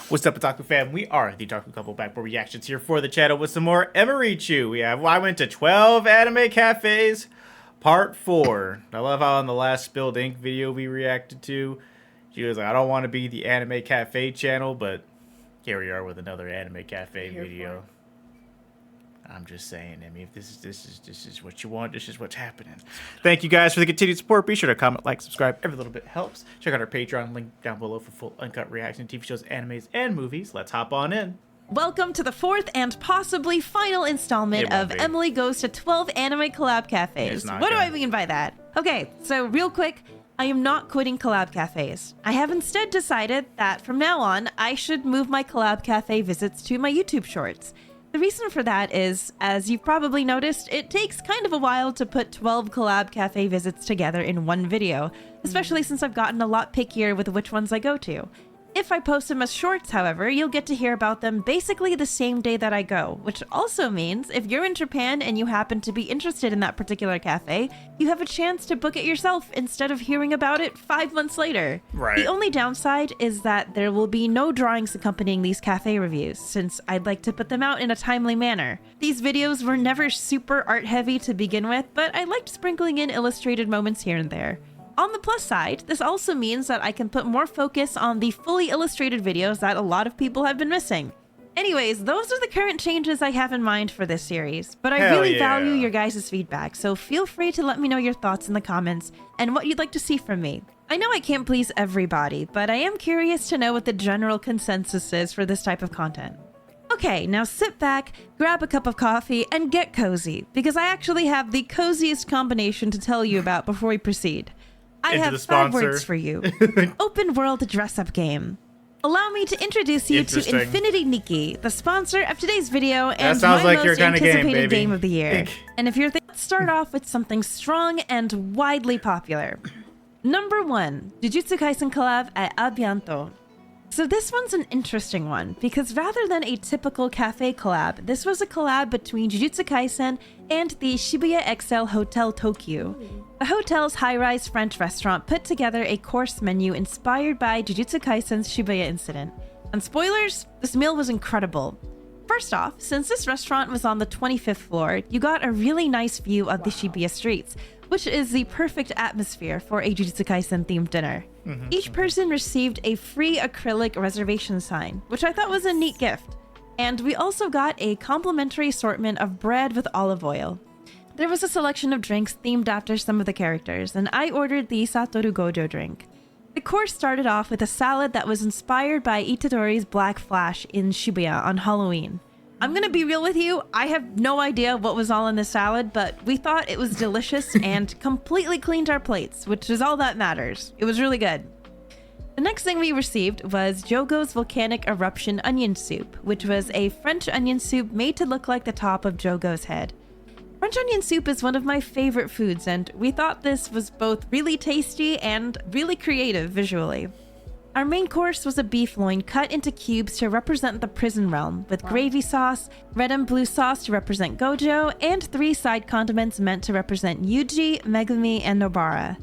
What's up, Otaku fam? We are the OtakuCouple Reacts reactions here for the channel with some more Emirichu. I went to 12 anime cafes, part 4. I love how on the last Spilled Ink video we reacted to, she was like, I don't want to be the anime cafe channel, but here we are with another anime cafe video. I'm just saying, I mean, if this is what you want, this is what's happening. Thank you guys for the continued support. Be sure to comment, like, subscribe. Every little bit helps. Check out our Patreon link down below for full uncut reaction to TV shows, animes, and movies. Let's hop on in. Welcome to the fourth and possibly final installment of Emily Goes to 12 Anime Collab Cafes. What do I mean by that? Okay, so real quick, I am not quitting collab cafes. I have instead decided that from now on, I should move my collab cafe visits to my YouTube shorts. The reason for that is, as you've probably noticed, it takes kind of a while to put 12 collab cafe visits together in one video, especially since I've gotten a lot pickier with which ones I go to. If I post them as shorts, however, you'll get to hear about them basically the same day that I go, which also means if you're in Japan and you happen to be interested in that particular cafe, you have a chance to book it yourself instead of hearing about it 5 months later. Right. The only downside is that there will be no drawings accompanying these cafe reviews, since I'd like to put them out in a timely manner. These videos were never super art heavy to begin with, but I liked sprinkling in illustrated moments here and there. On the plus side, this also means that I can put more focus on the fully illustrated videos that a lot of people have been missing. Anyways, those are the current changes I have in mind for this series, but I really value your guys' feedback, so feel free to let me know your thoughts in the comments and what you'd like to see from me. I know I can't please everybody, but I am curious to know what the general consensus is for this type of content. Okay, now sit back, grab a cup of coffee, and get cozy, because I actually have the coziest combination to tell you about before we proceed. I have 5 words for you. Open world dress-up game. Allow me to introduce you to Infinity Nikki, the sponsor of today's video and my most anticipated game of the year. And if you're thinking, let's start off with something strong and widely popular. Number 1, Jujutsu Kaisen collab at Abianto. So this one's an interesting one, because rather than a typical cafe collab, this was a collab between Jujutsu Kaisen and the Shibuya XL Hotel Tokyo. The hotel's high-rise French restaurant put together a course menu inspired by Jujutsu Kaisen's Shibuya incident. And spoilers, this meal was incredible. First off, since this restaurant was on the 25th floor, you got a really nice view of the Shibuya streets, which is the perfect atmosphere for a Jujutsu Kaisen themed dinner. Each person received a free acrylic reservation sign, which I thought was a neat gift. And we also got a complimentary assortment of bread with olive oil. There was a selection of drinks themed after some of the characters, and I ordered the Satoru Gojo drink. The course started off with a salad that was inspired by Itadori's Black Flash in Shibuya on Halloween. I'm gonna be real with you, I have no idea what was all in this salad, but we thought it was delicious and completely cleaned our plates, which is all that matters. It was really good. The next thing we received was Jogo's Volcanic Eruption Onion Soup, which was a French onion soup made to look like the top of Jogo's head. French onion soup is one of my favorite foods, and we thought this was both really tasty and really creative visually. Our main course was a beef loin cut into cubes to represent the prison realm, with gravy sauce, red and blue sauce to represent Gojo, and 3 side condiments meant to represent Yuji, Megumi, and Nobara.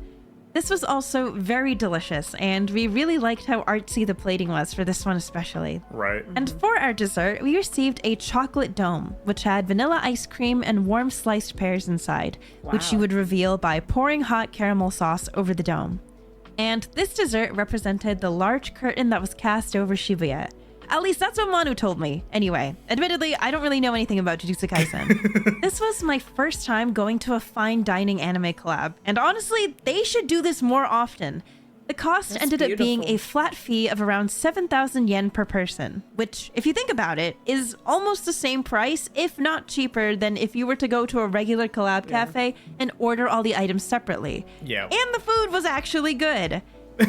This was also very delicious, and we really liked how artsy the plating was for this one especially. Right. And for our dessert, we received a chocolate dome, which had vanilla ice cream and warm sliced pears inside, which you would reveal by pouring hot caramel sauce over the dome. And this dessert represented the large curtain that was cast over Shibuya. At least that's what Manu told me. Anyway, admittedly, I don't really know anything about Jujutsu Kaisen. This was my first time going to a fine dining anime collab, and honestly, they should do this more often. The cost ended up being a flat fee of around 7,000 yen per person, which, if you think about it, is almost the same price, if not cheaper, than if you were to go to a regular collab cafe and order all the items separately. And the food was actually good.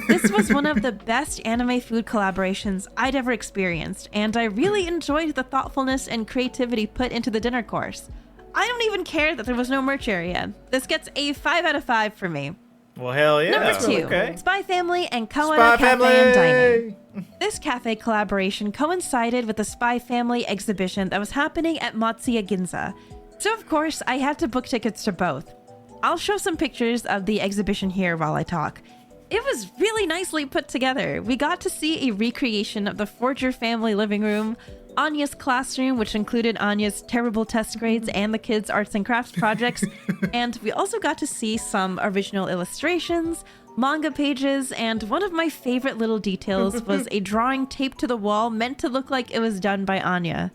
This was one of the best anime food collaborations I'd ever experienced, and I really enjoyed the thoughtfulness and creativity put into the dinner course. I don't even care that there was no merch area. This gets a 5 out of 5 for me. Well, hell yeah. Number 2, Spy Family and Kawana Cafe and Dining. This cafe collaboration coincided with the Spy Family exhibition that was happening at Matsuya Ginza. So of course, I had to book tickets to both. I'll show some pictures of the exhibition here while I talk. it was really nicely put together. We got to see a recreation of the Forger family living room, Anya's classroom, which included Anya's terrible test grades and the kids' arts and crafts projects, and we also got to see some original illustrations, manga pages, and one of my favorite little details was a drawing taped to the wall meant to look like it was done by Anya.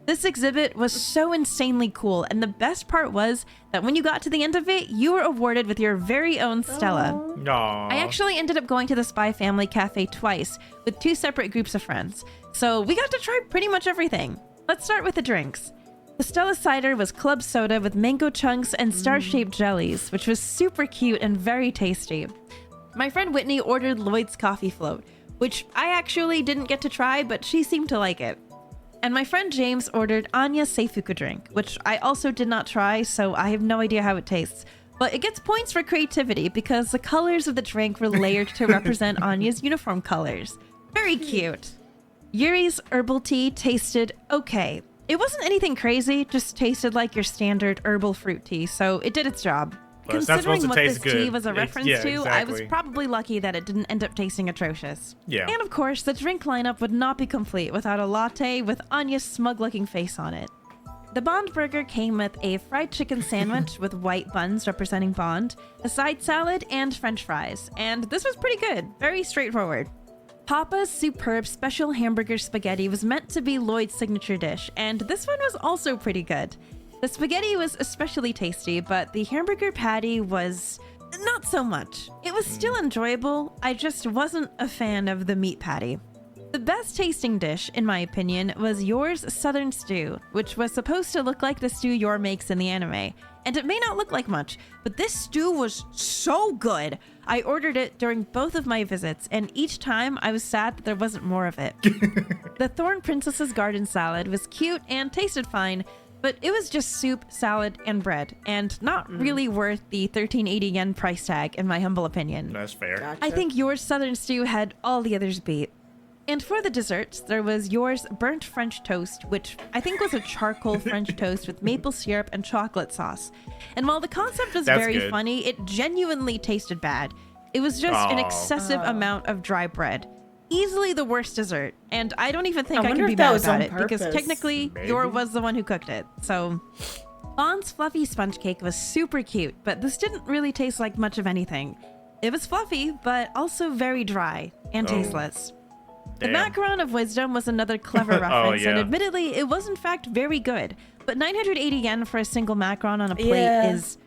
This exhibit was so insanely cool, and the best part was that when you got to the end of it, you were awarded with your very own Stella. Aww. I actually ended up going to the Spy Family Cafe twice with 2 separate groups of friends, so we got to try pretty much everything. Let's start with the drinks. The Stella cider was club soda with mango chunks and star-shaped jellies, which was super cute and very tasty. My friend Whitney ordered Lloyd's coffee float, which I actually didn't get to try, but she seemed to like it. And my friend James ordered Anya's Seifuku drink, which I also did not try, so I have no idea how it tastes. But it gets points for creativity because the colors of the drink were layered to represent Anya's uniform colors. Very cute. Yuri's herbal tea tasted okay. It wasn't anything crazy, just tasted like your standard herbal fruit tea, so it did its job. Well, it's not supposed Considering to what taste this tea good. was a reference Yeah, to, I was exactly. probably lucky that it didn't end up tasting atrocious. Yeah. And of course, the drink lineup would not be complete without a latte with Anya's smug-looking face on it. The Bond burger came with a fried chicken sandwich with white buns representing Bond, a side salad, and french fries. And this was pretty good, very straightforward. Papa's superb special hamburger spaghetti was meant to be Lloyd's signature dish, and this one was also pretty good. The spaghetti was especially tasty, but the hamburger patty was not so much. It was still enjoyable, I just wasn't a fan of the meat patty. The best tasting dish, in my opinion, was Yor's Southern Stew, which was supposed to look like the stew Yor makes in the anime. And it may not look like much, but this stew was so good. I ordered it during both of my visits, and each time I was sad that there wasn't more of it. The Thorn Princess's Garden Salad was cute and tasted fine, but it was just soup, salad, and bread, and not really worth the 1380 yen price tag, in my humble opinion. That's fair. Gotcha. I think Yor's Southern Stew had all the others beat. And for the desserts, there was Yor's Burnt French Toast, which I think was a charcoal French toast with maple syrup and chocolate sauce. And while the concept was That's very good. funny, it genuinely tasted bad. It was just an Aw. excessive amount of dry bread. Easily the worst dessert, and I don't even think I I can wonder be if that mad was about on it, because purpose. technically Maybe. Yor was the one who cooked it, so... Bond's fluffy sponge cake was super cute, but this didn't really taste like much of anything. It was fluffy, but also very dry and tasteless. The Damn. macaron of wisdom was another clever reference, and yeah. admittedly, it was in fact very good. But 980 yen for a single macaron on a plate Yeah. is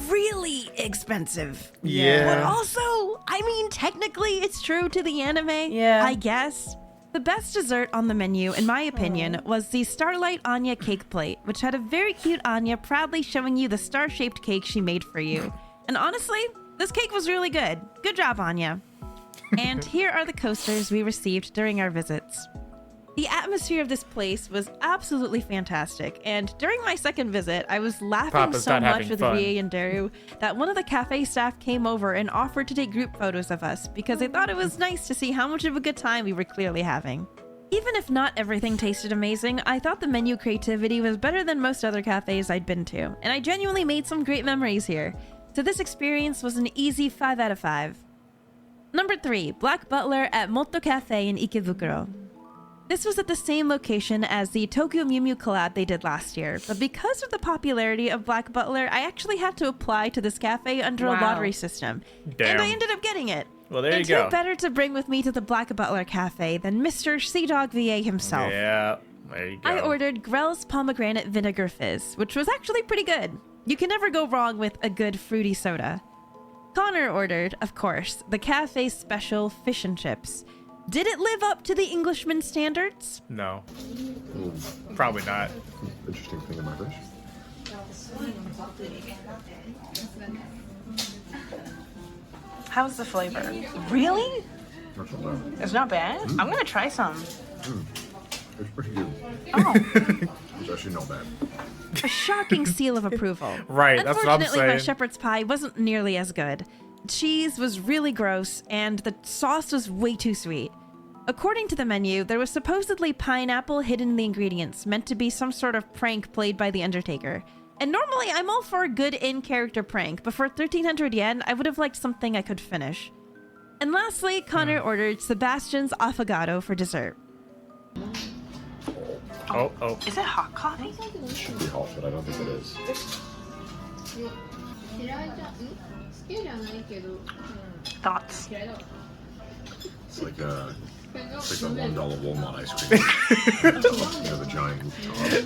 really expensive. Yeah. But also, I mean, technically, it's true to the anime, Yeah. I guess. The best dessert on the menu, in my opinion, was the Starlight Anya cake plate, which had a very cute Anya proudly showing you the star-shaped cake she made for you. And honestly, this cake was really good. Good job, Anya. And here are the coasters we received during our visits. The atmosphere of this place was absolutely fantastic, and during my second visit, I was laughing Papa's so not much having with fun. Rie and Daru that one of the cafe staff came over and offered to take group photos of us because they thought it was nice to see how much of a good time we were clearly having. Even if not everything tasted amazing, I thought the menu creativity was better than most other cafes I'd been to, and I genuinely made some great memories here. So this experience was an easy 5 out of 5. Number 3, Black Butler at Motto Cafe in Ikebukuro. This was at the same location as the Tokyo Mew Mew collab they did last year, but because of the popularity of Black Butler, I actually had to apply to this cafe under a Wow. lottery system. Damn. And I ended up getting it. Well, there and you who go. better to bring with me to the Black Butler Cafe than Mr. Sea Dog VA himself. Yeah. There you go. I ordered Grell's Pomegranate Vinegar Fizz, which was actually pretty good. You can never go wrong with a good fruity soda. Connor ordered, of course, the cafe's special fish and chips. Did it live up to the Englishman standards? No. Probably not. Interesting thing in my fridge. How's the flavor? Really? That's not bad. It's not bad? I'm gonna try some. It's pretty good. Oh, It's actually not bad. A shocking seal of approval. Right, that's what I'm Unfortunately, my saying. shepherd's pie wasn't nearly as good. Cheese was really gross, and the sauce was way too sweet. According to the menu, there was supposedly pineapple hidden in the ingredients, meant to be some sort of prank played by The Undertaker. And normally, I'm all for a good in-character prank, but for 1300 yen, I would have liked something I could finish. And lastly, Connor ordered Sebastian's affogato for dessert. Oh. Is it hot coffee? It should be hot, but I don't think it is. Thoughts? It's like the $1 Walmart ice cream. The giant rooftop.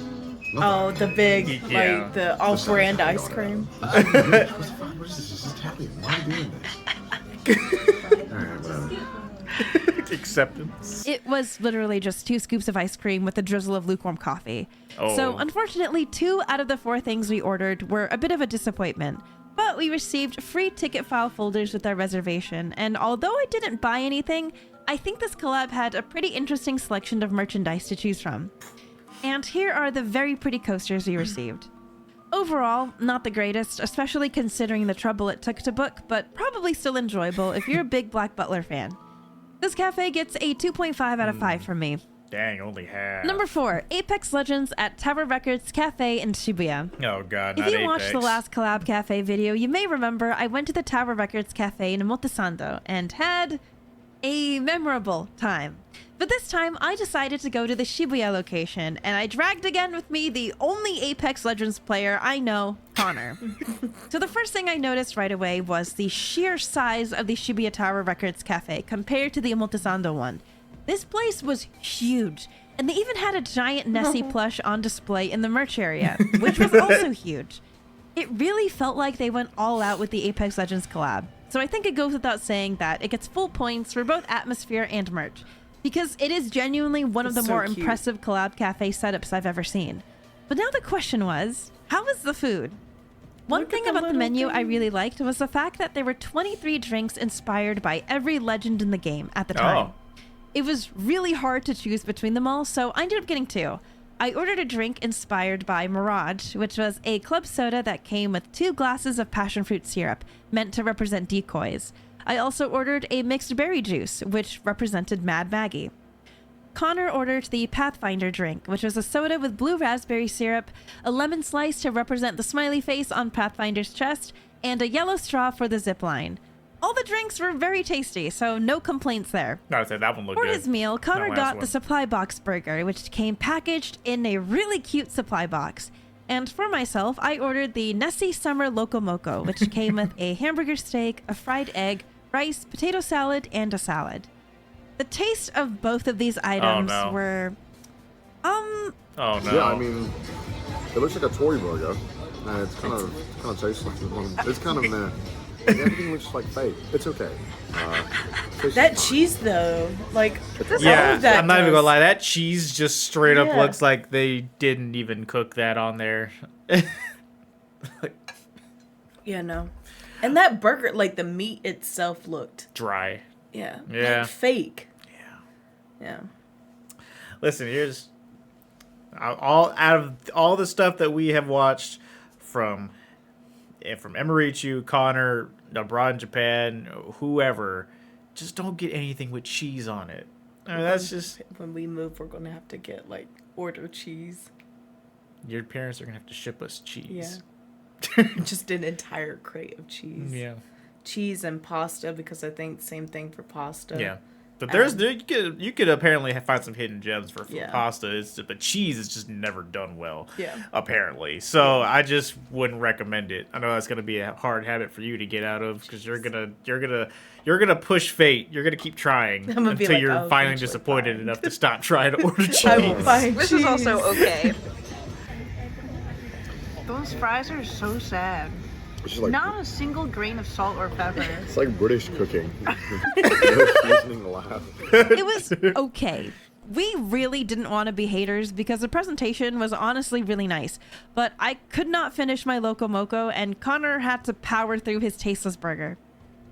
Oh, the big, Yeah. like the off-brand ice cream. What is this? This is Italian. Why are you doing this? Alright, whatever. Acceptance. It was literally just 2 scoops of ice cream with a drizzle of lukewarm coffee. Oh. So unfortunately, 2 out of the 4 things we ordered were a bit of a disappointment. But we received free ticket file folders with our reservation, and although I didn't buy anything, I think this collab had a pretty interesting selection of merchandise to choose from. And here are the very pretty coasters we received. Overall, not the greatest, especially considering the trouble it took to book, but probably still enjoyable if you're a big Black Butler fan. This cafe gets a 2.5 out of 5 from me. Dang, only half. Number 4, Apex Legends at Tower Records Cafe in Shibuya. Oh god, If not you watched the Apex. last Collab Cafe video, you may remember I went to the Tower Records Cafe in Omotesando and had a memorable time. But this time, I decided to go to the Shibuya location, and I dragged again with me the only Apex Legends player I know, Connor. So the first thing I noticed right away was the sheer size of the Shibuya Tower Records Cafe compared to the Omotesando one. This place was huge, and they even had a giant Nessie plush on display in the merch area, which was also huge. It really felt like they went all out with the Apex Legends collab. So I think it goes without saying that it gets full points for both atmosphere and merch, because it is genuinely one of the It's so more cute. impressive collab cafe setups I've ever seen. But now the question was, how was the food? One Look at thing the about the little menu I thing. really liked was the fact that there were 23 drinks inspired by every legend in the game at the time. Oh. It was really hard to choose between them all, so I ended up getting 2. I ordered a drink inspired by Mirage, which was a club soda that came with 2 glasses of passion fruit syrup, meant to represent decoys. I also ordered a mixed berry juice, which represented Mad Maggie. Connor ordered the Pathfinder drink, which was a soda with blue raspberry syrup, a lemon slice to represent the smiley face on Pathfinder's chest, and a yellow straw for the zip line. All the drinks were very tasty, so no complaints there. No, I said that one looked For good. his meal, Connor last got one. the supply box burger, which came packaged in a really cute supply box. And for myself, I ordered the Nessie Summer Loco Moco, which came with a hamburger steak, a fried egg, rice, potato salad, and a salad. The taste of both of these items no. were, Oh no. Yeah, I mean, it looks like a toy burger, and it's kind of tastes like one. It's kind of meh. Everything looks like fake. It's okay. Tastes That fine. cheese, though, like, all yeah, of that I'm not even does. gonna lie. That cheese just straight up Yeah. looks like they didn't even cook that on there. Yeah, no. And that burger, like, the meat itself looked, Dry. yeah, Yeah. like fake. Yeah. Listen, here's all out of all the stuff that we have watched from Emirichu, Connor, abroad in Japan, whoever. Just don't get anything with cheese on it. I mean, that's just When we move, we're gonna have to get, like, order cheese. your parents are gonna have to ship us cheese. Yeah. Just an entire crate of cheese. Yeah. Cheese and pasta, because I think same thing for pasta. Yeah. But you could apparently find some hidden gems for Yeah. pasta. But cheese is just never done well. Yeah. Apparently, so I just wouldn't recommend it. I know that's gonna be a hard habit for you to get out of because you're gonna push fate. You're gonna keep trying I'm gonna be until like, you're "I'll finally eventually disappointed find." enough to stop trying to order cheese. I will find This cheese. is also okay. Those fries are so sad. It's just like Not a single grain of salt or pepper. it's like British cooking. No seasoning allowed. it was okay. We really didn't want to be haters because the presentation was honestly really nice, but I could not finish my Loco Moco and Connor had to power through his tasteless burger.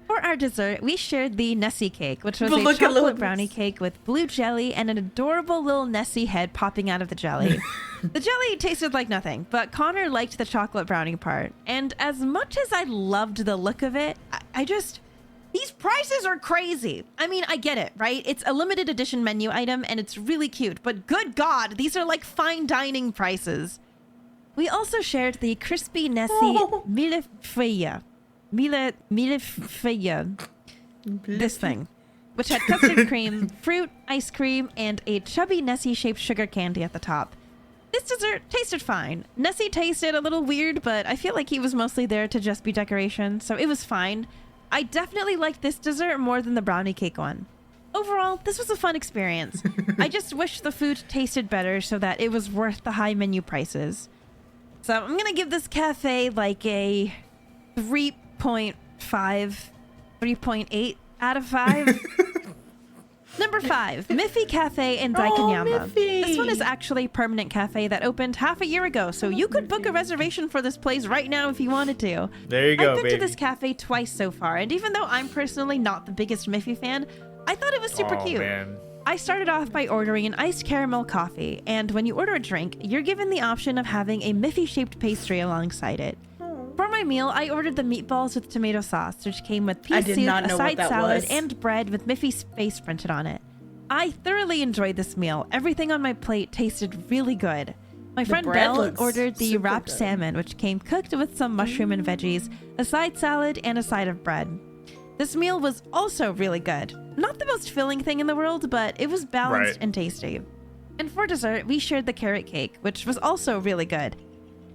For our dessert, we shared the Nessie cake, which was But a look at chocolate Lewis. brownie cake with blue jelly and an adorable little Nessie head popping out of the jelly. The jelly tasted like nothing, but Connor liked the chocolate brownie part. And as much as I loved the look of it, I just... These prices are crazy. I mean, I get it, right? It's a limited edition menu item and it's really cute, but good God, these are like fine dining prices. We also shared the crispy Nessie millefeuille. this thing, which had custard cream, fruit, ice cream, and a chubby Nessie-shaped sugar candy at the top. This dessert tasted fine. Nessie tasted a little weird, but I feel like he was mostly there to just be decoration, so it was fine. I definitely liked this dessert more than the brownie cake one. Overall, this was a fun experience. I just wish the food tasted better so that it was worth the high menu prices. So I'm gonna give this cafe like a 3.5, 3.8 out of 5. Number 5, Miffy Cafe in Daikanyama. Miffy. This one is actually a permanent cafe that opened half a year ago, so you could book a reservation for this place right now if you wanted to. There you go, I've been baby. to this cafe twice so far, and even though I'm personally not the biggest Miffy fan, I thought it was super cute. Man. I started off by ordering an iced caramel coffee, and when you order a drink, you're given the option of having a Miffy-shaped pastry alongside it. For my meal, I ordered the meatballs with tomato sauce, which came with pea I did soup, not a know side what that salad, was. and bread with Miffy's face printed on it. I thoroughly enjoyed this meal. Everything on my plate tasted really good. My friend bread Belle looks ordered the super wrapped good. salmon, which came cooked with some mushroom and veggies, a side salad, and a side of bread. This meal was also really good. Not the most filling thing in the world, but it was balanced Right. and tasty. And for dessert, we shared the carrot cake, which was also really good.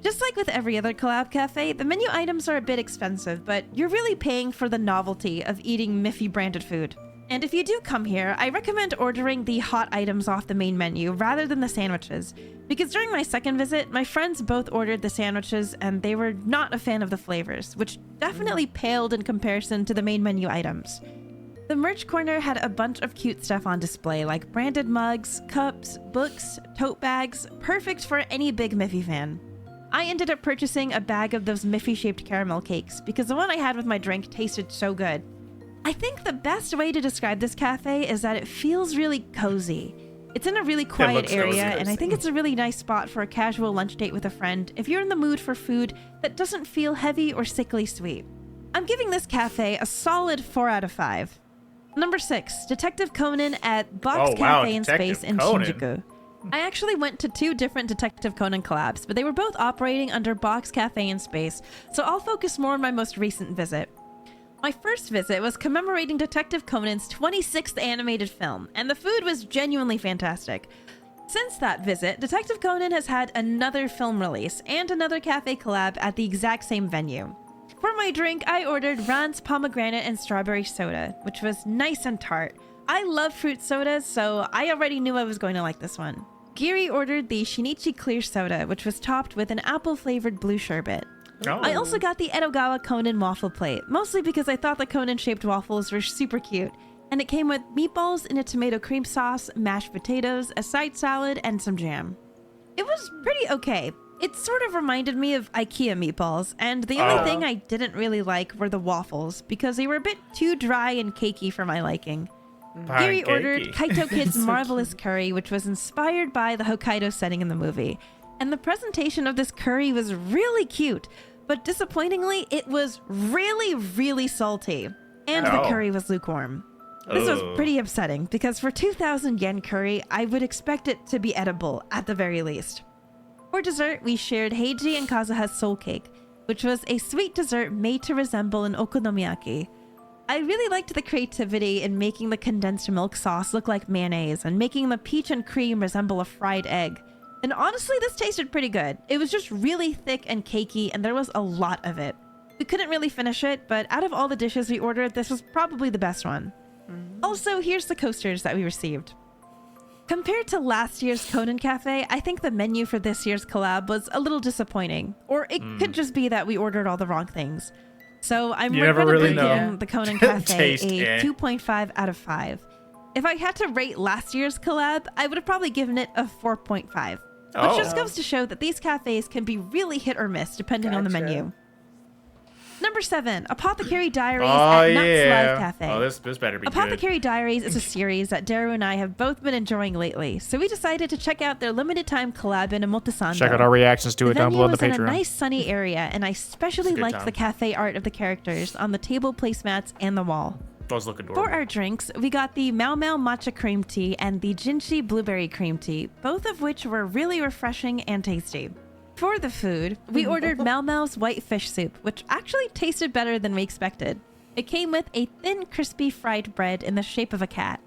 Just like with every other collab cafe, the menu items are a bit expensive, but you're really paying for the novelty of eating Miffy branded food. And if you do come here, I recommend ordering the hot items off the main menu rather than the sandwiches, because during my second visit, my friends both ordered the sandwiches and they were not a fan of the flavors, which definitely paled in comparison to the main menu items. The merch corner had a bunch of cute stuff on display, like branded mugs, cups, books, tote bags, perfect for any big Miffy fan. I ended up purchasing a bag of those Miffy-shaped caramel cakes because the one I had with my drink tasted so good. I think the best way to describe this cafe is that it feels really cozy. It's in a really quiet looks area, cozy. and I think it's a really nice spot for a casual lunch date with a friend if you're in the mood for food that doesn't feel heavy or sickly sweet. I'm giving this cafe a solid 4 out of 5. Number 6, Detective Conan at Box Oh, wow, Cafe in Detective Space in Conan. Shinjuku. I actually went to 2 different Detective Conan collabs, but they were both operating under Box Cafe in Space, so I'll focus more on my most recent visit. My first visit was commemorating Detective Conan's 26th animated film, and the food was genuinely fantastic. Since that visit, Detective Conan has had another film release and another cafe collab at the exact same venue. For my drink, I ordered Ran's pomegranate and strawberry soda, which was nice and tart. I love fruit sodas, so I already knew I was going to like this one. Giri ordered the Shinichi clear soda, which was topped with an apple-flavored blue sherbet. Oh. I also got the Edogawa Conan waffle plate, mostly because I thought the Conan-shaped waffles were super cute, and it came with meatballs in a tomato cream sauce, mashed potatoes, a side salad, and some jam. It was pretty okay. It sort of reminded me of IKEA meatballs, and the only thing I didn't really like were the waffles, because they were a bit too dry and cakey for my liking. Giri ordered Kaito Kid's Marvelous Curry, which was inspired by the Hokkaido setting in the movie. And the presentation of this curry was really cute, but disappointingly, it was really, really salty. And the Oh. curry was lukewarm. This was pretty upsetting, because for 2,000 yen curry, I would expect it to be edible, at the very least. For dessert, we shared Heiji and Kazuha's soul cake, which was a sweet dessert made to resemble an okonomiyaki. I really liked the creativity in making the condensed milk sauce look like mayonnaise and making the peach and cream resemble a fried egg. And honestly, this tasted pretty good. It was just really thick and cakey, and there was a lot of it. We couldn't really finish it, but out of all the dishes we ordered, this was probably the best one. Also, here's the coasters that we received. Compared to last year's Conan Cafe, I think the menu for this year's collab was a little disappointing. Or it could just be that we ordered all the wrong things. So I'm You never regrettably really know. giving the Conan Cafe Taste, a 2.5 out of 5. If I had to rate last year's collab, I would have probably given it a 4.5. Which Oh. just goes to show that these cafes can be really hit or miss depending on the Gotcha. menu. Number 7, Apothecary Diaries Oh, at Nuts yeah. Live Cafe. Oh, this better be good. Apothecary Diaries is a series that Daru and I have both been enjoying lately, so we decided to check out their limited time collab in Omotesando. Check out our reactions to The it down venue below in the was in a Patreon. nice sunny area, and I especially good liked time. the cafe art of the characters on the table placemats and the wall. Those look adorable. For our drinks, we got the Mao Mao Matcha Cream Tea and the Jinshi Blueberry Cream Tea, both of which were really refreshing and tasty. For the food, we ordered Mao Mao's White Fish Soup, which actually tasted better than we expected. It came with a thin, crispy fried bread in the shape of a cat.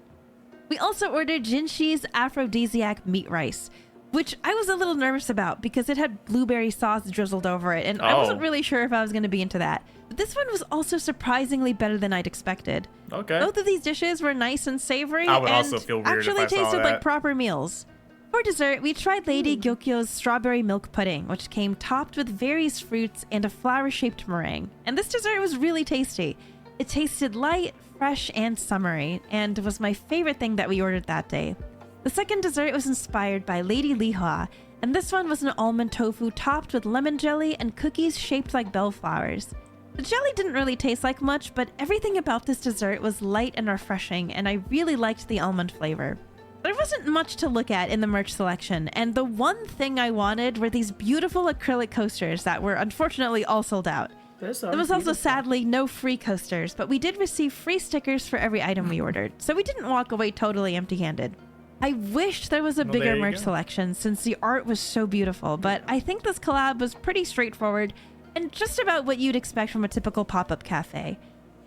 We also ordered Jinshi's aphrodisiac meat rice, which I was a little nervous about because it had blueberry sauce drizzled over it, and I wasn't really sure if I was going to be into that. But this one was also surprisingly better than I'd expected. Okay. Both of these dishes were nice and savory, I would and also feel weird if actually I saw tasted that. like proper meals. For dessert, we tried Lady Gyokyo's strawberry milk pudding, which came topped with various fruits and a flower-shaped meringue. And this dessert was really tasty. It tasted light, fresh, and summery, and was my favorite thing that we ordered that day. The second dessert was inspired by Lady Lihua, and this one was an almond tofu topped with lemon jelly and cookies shaped like bellflowers. The jelly didn't really taste like much, but everything about this dessert was light and refreshing, and I really liked the almond flavor. There wasn't much to look at in the merch selection, and the one thing I wanted were these beautiful acrylic coasters that were unfortunately all sold out. There was also sadly no free coasters, but we did receive free stickers for every item we ordered, so we didn't walk away totally empty-handed. I wished there was a bigger merch selection since the art was so beautiful, but I think this collab was pretty straightforward and just about what you'd expect from a typical pop-up cafe.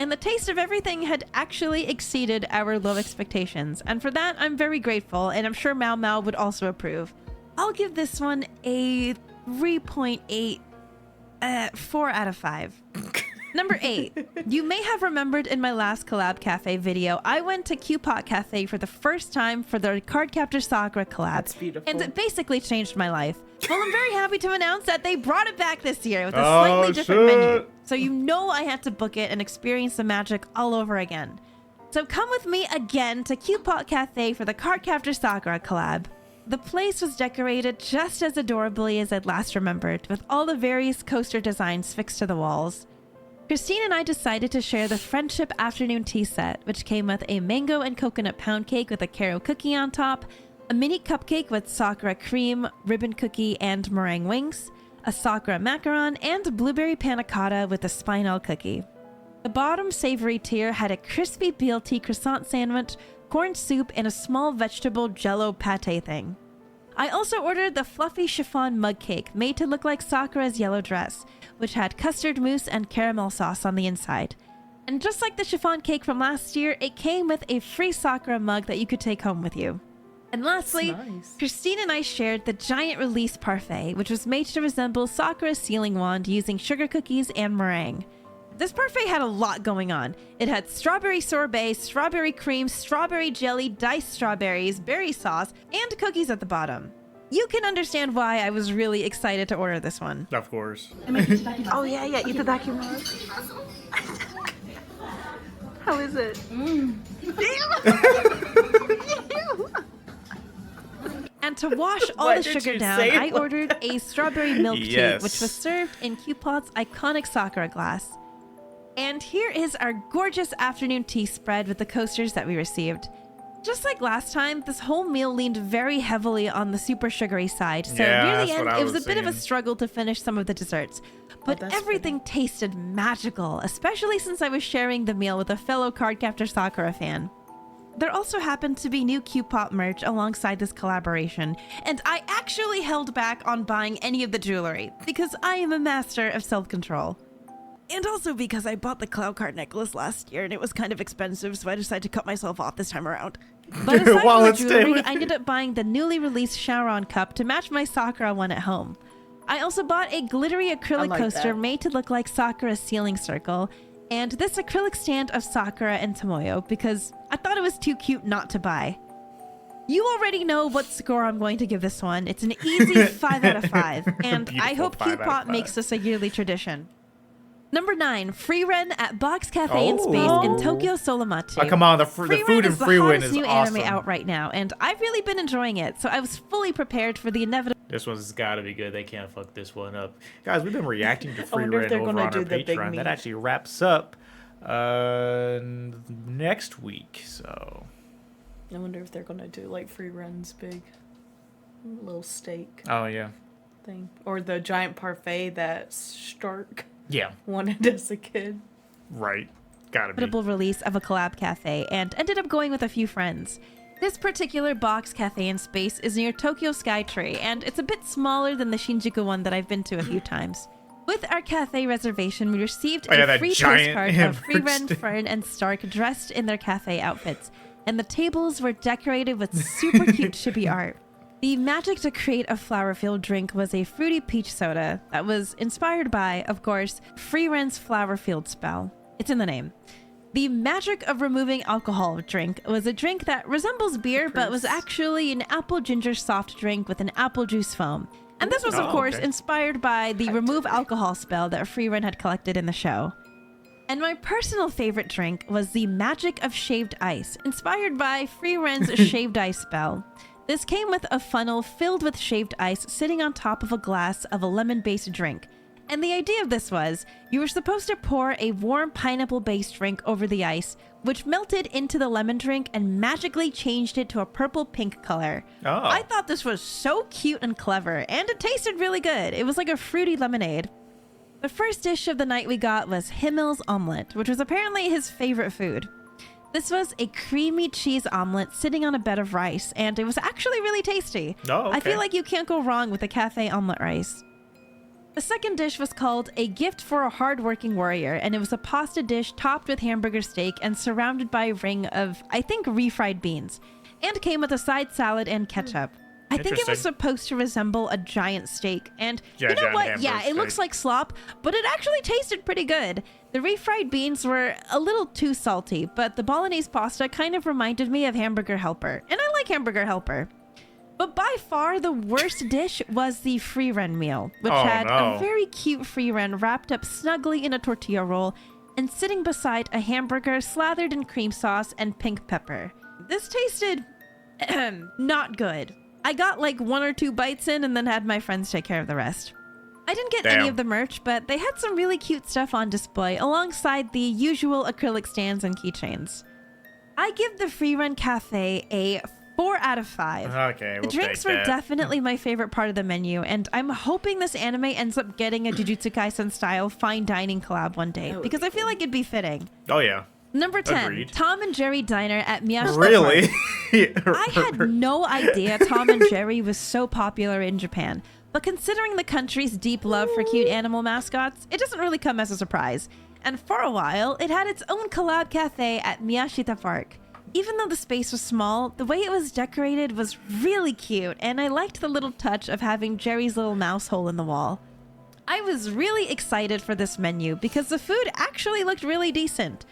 And the taste of everything had actually exceeded our low expectations, and for that I'm very grateful, and I'm sure Mao Mao would also approve. I'll give this one a 3.8, 4 out of 5. Number 8. You may have remembered in my last collab cafe video, I went to Q-Pot Cafe for the first time for the Cardcaptor Sakura collab. That's beautiful. And it basically changed my life. Well, I'm very happy to announce that they brought it back this year with a slightly different menu. So you know I had to book it and experience the magic all over again. So come with me again to Q-Pot Cafe for the Cardcaptor Sakura collab. The place was decorated just as adorably as I'd last remembered, with all the various coaster designs fixed to the walls. Christine and I decided to share the Friendship Afternoon Tea set, which came with a mango and coconut pound cake with a Karo cookie on top, a mini cupcake with Sakura cream, ribbon cookie, and meringue wings, a Sakura macaron, and a blueberry panna cotta with a spinel cookie. The bottom savory tier had a crispy BLT croissant sandwich, corn soup, and a small vegetable jello pate thing. I also ordered the fluffy chiffon mug cake made to look like Sakura's yellow dress, which had custard mousse and caramel sauce on the inside. And just like the chiffon cake from last year, it came with a free Sakura mug that you could take home with you. And lastly, nice. Christine and I shared the giant release parfait, which was made to resemble Sakura's sealing wand using sugar cookies and meringue. This parfait had a lot going on. It had strawberry sorbet, strawberry cream, strawberry jelly, diced strawberries, berry sauce, and cookies at the bottom. You can understand why I was really excited to order this one. Of course. Oh yeah, itadakimasu. How is it? And to wash all Why the did sugar you down, say it I like ordered a strawberry milk tea, Yes. which was served in Q-Pot's iconic Sakura glass. And here is our gorgeous afternoon tea spread with the coasters that we received. Just like last time, this whole meal leaned very heavily on the super sugary side, so Yeah, near that's the end, what I it was a was bit of a seeing. struggle to finish some of the desserts. But that's everything tasted magical, especially since I was sharing the meal with a fellow Cardcaptor Sakura fan. There also happened to be new Q-Pop merch alongside this collaboration, and I actually held back on buying any of the jewelry, because I am a master of self-control. And also because I bought the Cloud Card necklace last year and it was kind of expensive, so I decided to cut myself off this time around. But aside While from the it's staying jewelry, with I ended up buying the newly released Sharon cup to match my Sakura one at home. I also bought a glittery acrylic like coaster that. made to look like Sakura's ceiling circle, and this acrylic stand of Sakura and Tomoyo because I thought it was too cute not to buy. You already know what score I'm going to give this one. It's an easy 5 out of 5, and I Beautiful hope 5 out of Q-Pop 5. makes this a yearly tradition. Number 9, free run at Box Cafe in Oh. Space in Tokyo Solomatsu. Oh, come on, the food Run in is the Freewin hottest is new awesome. anime out right now, and I've really been enjoying it, so I was fully prepared for the inevitable This one's got to be good. They can't fuck this one up. Guys, we've been reacting to Free wonder if Rent they're over gonna on our do the big Patreon. meat. That actually wraps up next week, so... I wonder if they're gonna do like free runs big. Little steak Oh, yeah. thing. Or the giant parfait that Stark Yeah, wanted as a kid. right. Gotta be. release of a collab cafe, and ended up going with a few friends. This particular Box Cafe in Space is near Tokyo Skytree, and it's a bit smaller than the Shinjuku one that I've been to a few times. With our cafe reservation, we received yeah, a that free giant postcard of hamburger Freeren, stand. Fern, and Stark dressed in their cafe outfits, and the tables were decorated with super cute chibi art. The magic to create a flower-filled drink was a fruity peach soda that was inspired by, of course, Freeren's flower-filled spell. It's in the name. The magic of removing alcohol drink was a drink that resembles beer, but was actually an apple ginger soft drink with an apple juice foam. And this was, of course, inspired by the remove alcohol spell that Freeren had collected in the show. And my personal favorite drink was the magic of shaved ice, inspired by Freeren's shaved ice spell. This came with a funnel filled with shaved ice sitting on top of a glass of a lemon-based drink. And the idea of this was, you were supposed to pour a warm pineapple-based drink over the ice, which melted into the lemon drink and magically changed it to a purple-pink color. Oh. I thought this was so cute and clever, and it tasted really good. It was like a fruity lemonade. The first dish of the night we got was Himmel's omelet, which was apparently his favorite food. This was a creamy cheese omelet sitting on a bed of rice, and it was actually really tasty. Oh, okay. I feel like you can't go wrong with a cafe omelet rice. The second dish was called A Gift for a Hard-Working Warrior, and it was a pasta dish topped with hamburger steak and surrounded by a ring of, I think, refried beans, and came with a side salad and ketchup. I think it was supposed to resemble a giant steak, and you know what? Yeah, it looks like slop, but it actually tasted pretty good. The refried beans were a little too salty, but the bolognese pasta kind of reminded me of Hamburger Helper, and I like Hamburger Helper. But by far the worst dish was the Freeren meal, which had a very cute Freeren wrapped up snugly in a tortilla roll and sitting beside a hamburger slathered in cream sauce and pink pepper. This tasted not good. I got like 1 or 2 bites in and then had my friends take care of the rest. I didn't get any of the merch, but they had some really cute stuff on display alongside the usual acrylic stands and keychains. I give the Freeren Cafe a 4 out of 5. Okay, the drinks were definitely my favorite part of the menu, and I'm hoping this anime ends up getting a Jujutsu Kaisen style fine dining collab one day, because I feel like it'd be fitting. Oh yeah. Number 10, Agreed. Tom and Jerry Diner at Miyashita Really? Park. I had no idea Tom and Jerry was so popular in Japan, but considering the country's deep love for cute animal mascots, it doesn't really come as a surprise. And for a while, it had its own collab cafe at Miyashita Park. Even though the space was small, the way it was decorated was really cute, and I liked the little touch of having Jerry's little mouse hole in the wall. I was really excited for this menu because the food actually looked really decent.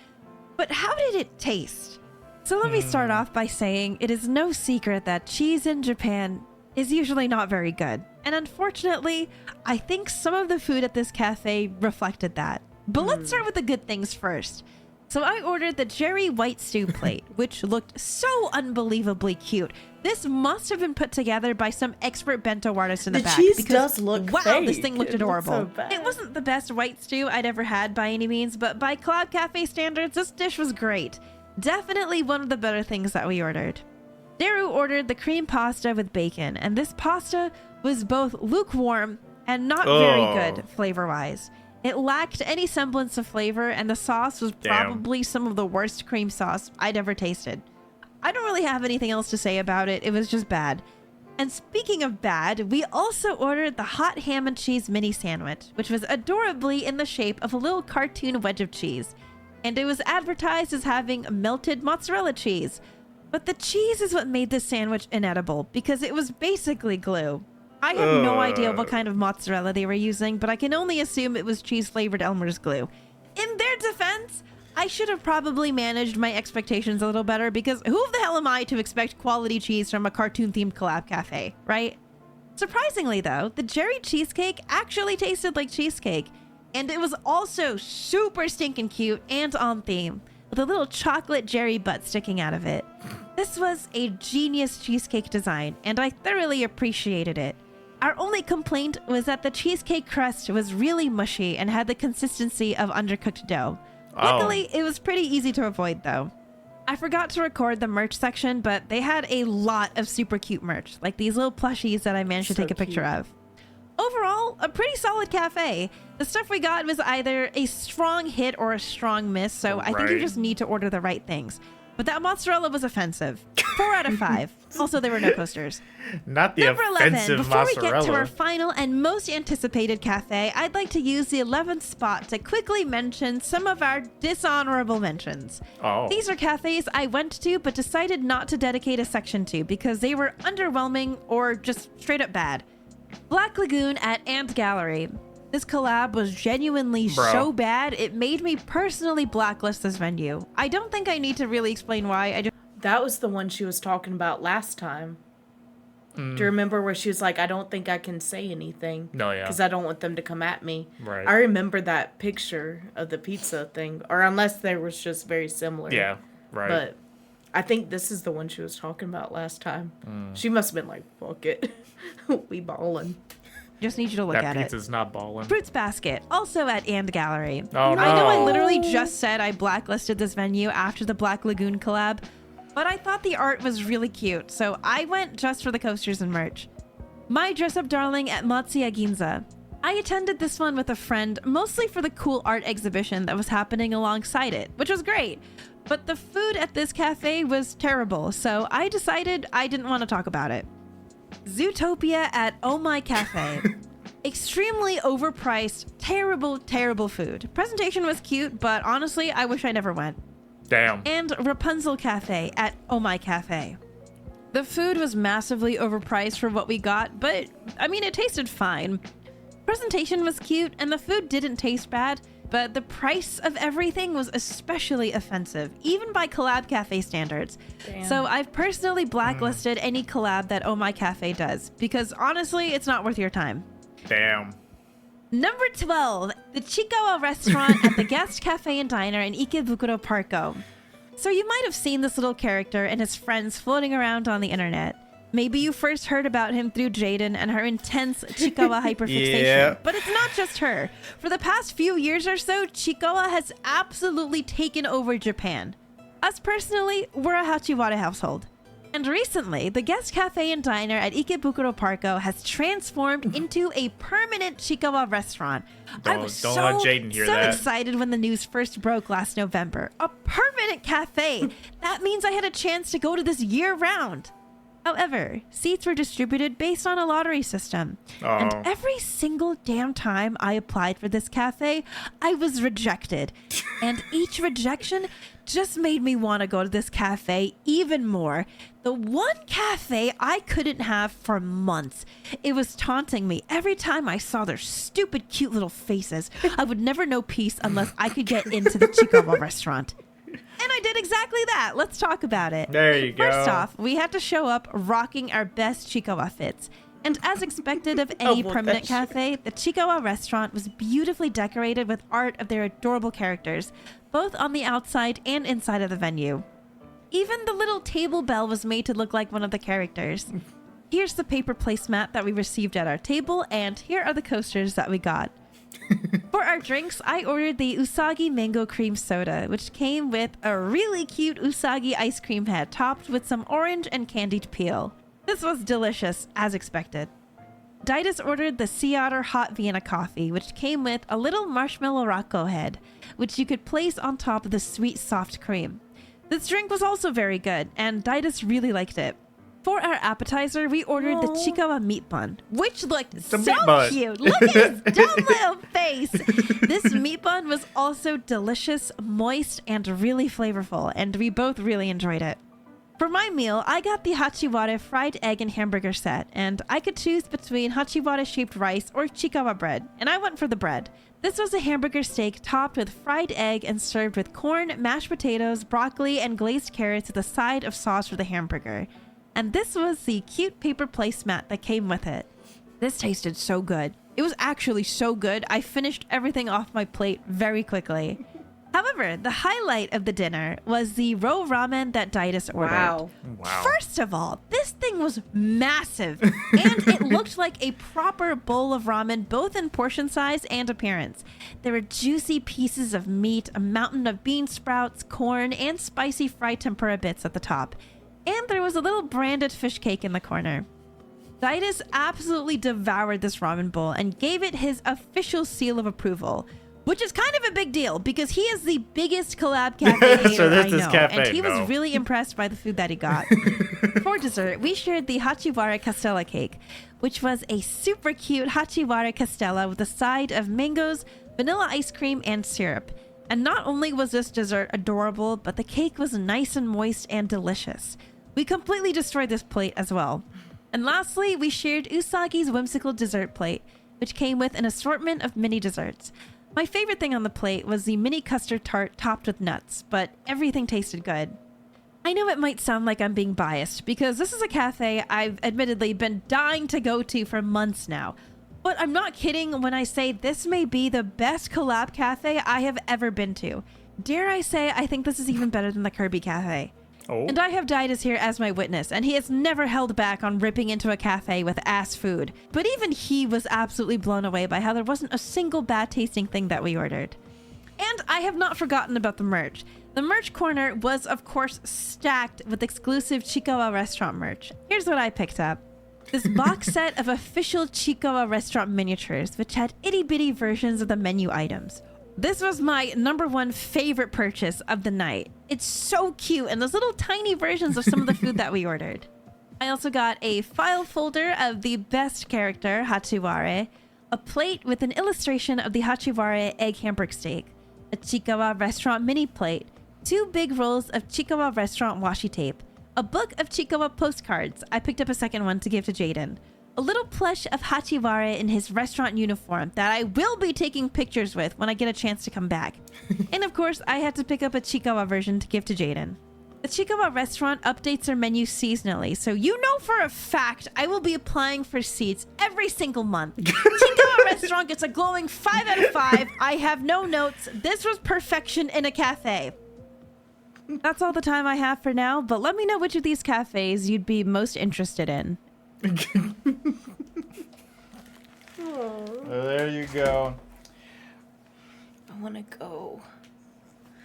But how did it taste? So let me start off by saying it is no secret that cheese in Japan is usually not very good. And unfortunately, I think some of the food at this cafe reflected that. But let's start with the good things first. So I ordered the Jerry White Stew plate, which looked so unbelievably cute. This must have been put together by some expert bento artist in the back. The cheese because, does look wow, fake. this thing looked adorable. So It wasn't the best white stew I'd ever had by any means, but by Collab Cafe standards, this dish was great. Definitely one of the better things that we ordered. Daru ordered the cream pasta with bacon, and this pasta was both lukewarm and not very good flavor-wise. It lacked any semblance of flavor, and the sauce was probably some of the worst cream sauce I'd ever tasted. I don't really have anything else to say about it. It was just bad. And speaking of bad, we also ordered the hot ham and cheese mini sandwich, which was adorably in the shape of a little cartoon wedge of cheese. And it was advertised as having melted mozzarella cheese. But the cheese is what made this sandwich inedible, because it was basically glue. I have no idea what kind of mozzarella they were using, but I can only assume it was cheese-flavored Elmer's glue. In their defense, I should have probably managed my expectations a little better, because who the hell am I to expect quality cheese from a cartoon-themed collab cafe, right? Surprisingly, though, the Jerry cheesecake actually tasted like cheesecake, and it was also super stinking cute and on theme, with a little chocolate Jerry butt sticking out of it. This was a genius cheesecake design, and I thoroughly appreciated it. Our only complaint was that the cheesecake crust was really mushy and had the consistency of undercooked dough. Luckily, it was pretty easy to avoid, though. I forgot to record the merch section, but they had a lot of super cute merch, like these little plushies that I managed to take a picture of. Overall, a pretty solid cafe. The stuff we got was either a strong hit or a strong miss, so I think you just need to order the right things. But that mozzarella was offensive. 4 out of 5. Also, there were no coasters. Not the Number 11, offensive before we mozzarella. get to our final and most anticipated cafe, I'd like to use the 11th spot to quickly mention some of our dishonorable mentions. Oh. These are cafes I went to but decided not to dedicate a section to because they were underwhelming or just straight up bad. Black Lagoon at Ant Gallery. This collab was genuinely so bad, it made me personally blacklist this venue. I don't think I need to really explain why. That was the one she was talking about last time. Do you remember where she was like, I don't think I can say anything. No, yeah. Because I don't want them to come at me. Right. I remember that picture of the pizza thing. Or unless there was just very similar. Yeah, right. But I think this is the one she was talking about last time. She must have been like, fuck it. We ballin'. Just need you to look that at it. pizza's not balling. Fruits Basket, also at And Gallery. Oh, no. I know I literally just said I blacklisted this venue after the Black Lagoon collab, but I thought the art was really cute, so I went just for the coasters and merch. My Dress Up Darling at Matsuya Ginza. I attended this one with a friend, mostly for the cool art exhibition that was happening alongside it, which was great. But the food at this cafe was terrible, so I decided I didn't want to talk about it. Zootopia at Oh My Cafe. Extremely overpriced, terrible food. Presentation was cute, but honestly, I wish I never went. Damn. And Rapunzel Cafe at Oh My Cafe. The food was massively overpriced for what we got, but I mean, it tasted fine. Presentation was cute, and the food didn't taste bad, but the price of everything was especially offensive, even by collab cafe standards. Damn. So I've personally blacklisted any collab that Oh My Cafe does, because honestly, it's not worth your time. Damn. Number 12, the Chikawa restaurant at the Guest Cafe and Diner in Ikebukuro Parko. So you might have seen this little character and his friends floating around on the internet. Maybe you first heard about him through Jaden and her intense Chikawa hyperfixation. Yeah. But it's not just her. For the past few years or so, Chikawa has absolutely taken over Japan. Us personally, we're a Hachiwara household. And recently, the Guest Cafe and Diner at Ikebukuro Parko has transformed into a permanent Chikawa restaurant. I was Don't let Jaden hear that. excited when the news first broke last November. A permanent cafe! That means I had a chance to go to this year-round. However, seats were distributed based on a lottery system. And every single damn time I applied for this cafe, I was rejected. And each rejection just made me want to go to this cafe even more. The one cafe I couldn't have for months. It was taunting me every time I saw their stupid, cute little faces. I would never know peace unless I could get into the Chikawa restaurant. And I did exactly that. Let's talk about it. There you go. First off, we had to show up rocking our best Chikawa fits. And as expected of any well, permanent that's- cafe, the Chikawa restaurant was beautifully decorated with art of their adorable characters, both on the outside and inside of the venue. Even the little table bell was made to look like one of the characters. Here's the paper placemat that we received at our table, and here are the coasters that we got. For our drinks, I ordered the Usagi Mango Cream Soda, which came with a really cute Usagi ice cream head topped with some orange and candied peel. This was delicious, as expected. Didus ordered the Sea Otter Hot Vienna Coffee, which came with a little marshmallow rocco head, which you could place on top of the sweet soft cream. This drink was also very good, and Didus really liked it. For our appetizer, we ordered the Chikawa meat bun, which looked so cute. Look at his dumb little face. This meat bun was also delicious, moist, and really flavorful, and we both really enjoyed it. For my meal, I got the Hachiwara fried egg and hamburger set, and I could choose between Hachiwara-shaped rice or Chikawa bread, and I went for the bread. This was a hamburger steak topped with fried egg and served with corn, mashed potatoes, broccoli, and glazed carrots with a side of sauce for the hamburger. And this was the cute paper placemat that came with it. This tasted so good. It was actually so good, I finished everything off my plate very quickly. However, the highlight of the dinner was the roe ramen that Didus ordered. Wow. First of all, this thing was massive, and it looked like a proper bowl of ramen, both in portion size and appearance. There were juicy pieces of meat, a mountain of bean sprouts, corn, and spicy fried tempura bits at the top. And there was a little branded fish cake in the corner. Didus absolutely devoured this ramen bowl and gave it his official seal of approval. Which is kind of a big deal because he is the biggest collab cafe hater So this I is know, cafe, and he no. was really impressed by the food that he got. For dessert, we shared the Hachiwara Castella cake, which was a super cute Hachiwara Castella with a side of mangoes, vanilla ice cream, and syrup. And not only was this dessert adorable, but the cake was nice and moist and delicious. We completely destroyed this plate as well. And lastly, we shared Usagi's whimsical dessert plate, which came with an assortment of mini desserts. My favorite thing on the plate was the mini custard tart topped with nuts, but everything tasted good. I know it might sound like I'm being biased, because this is a cafe I've admittedly been dying to go to for months now. But I'm not kidding when I say this may be the best collab cafe I have ever been to. Dare I say, I think this is even better than the Kirby Cafe. Oh. And I have Died is here as my witness, and he has never held back on ripping into a cafe with ass food. But even he was absolutely blown away by how there wasn't a single bad tasting thing that we ordered. And I have not forgotten about the merch. The merch corner was, of course, stacked with exclusive Chikawa restaurant merch. Here's what I picked up. This box set of official Chikawa restaurant miniatures, which had itty-bitty versions of the menu items. This was my #1 favorite purchase of the night. It's so cute, and those little tiny versions of some of the food that we ordered. I also got a file folder of the best character, Hachiwara, a plate with an illustration of the Hachiwara egg hamburg steak, a Chikawa restaurant mini plate, 2 big rolls of Chikawa restaurant washi tape, a book of Chikawa postcards. I picked up a second one to give to Jaden. A little plush of Hachiwara in his restaurant uniform that I will be taking pictures with when I get a chance to come back. And of course, I had to pick up a Chikawa version to give to Jaden. The Chikawa restaurant updates their menu seasonally, so you know for a fact I will be applying for seats every single month. Chikawa restaurant gets a glowing 5 out of 5. I have no notes. This was perfection in a cafe. That's all the time I have for now, but let me know which of these cafes you'd be most interested in. There you go. I want to go.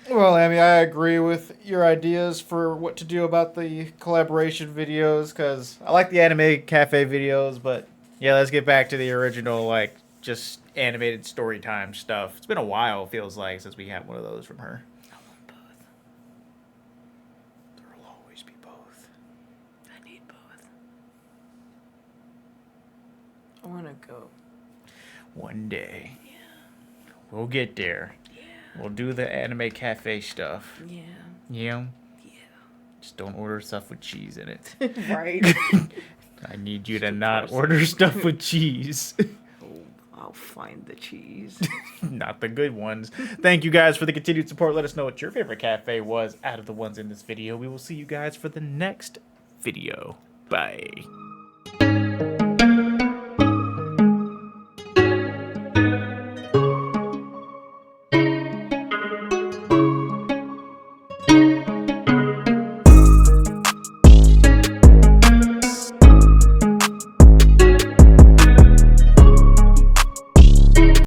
Well, Amy, I agree with your ideas for what to do about the collaboration videos, because I like the anime cafe videos, but yeah, let's get back to the original, like, just animated story time stuff. It's been a while, it feels like, since we had one of those from her. I want both. There will always be both. I need both. I want to go. One day. Yeah. We'll get there. Yeah. We'll do the anime cafe stuff. Yeah. Yeah? Yeah. Just don't order stuff with cheese in it. Right. I need you to not order stuff with cheese. Oh, I'll find the cheese. Not the good ones. Thank you guys for the continued support. Let us know what your favorite cafe was out of the ones in this video. We will see you guys for the next video. Bye.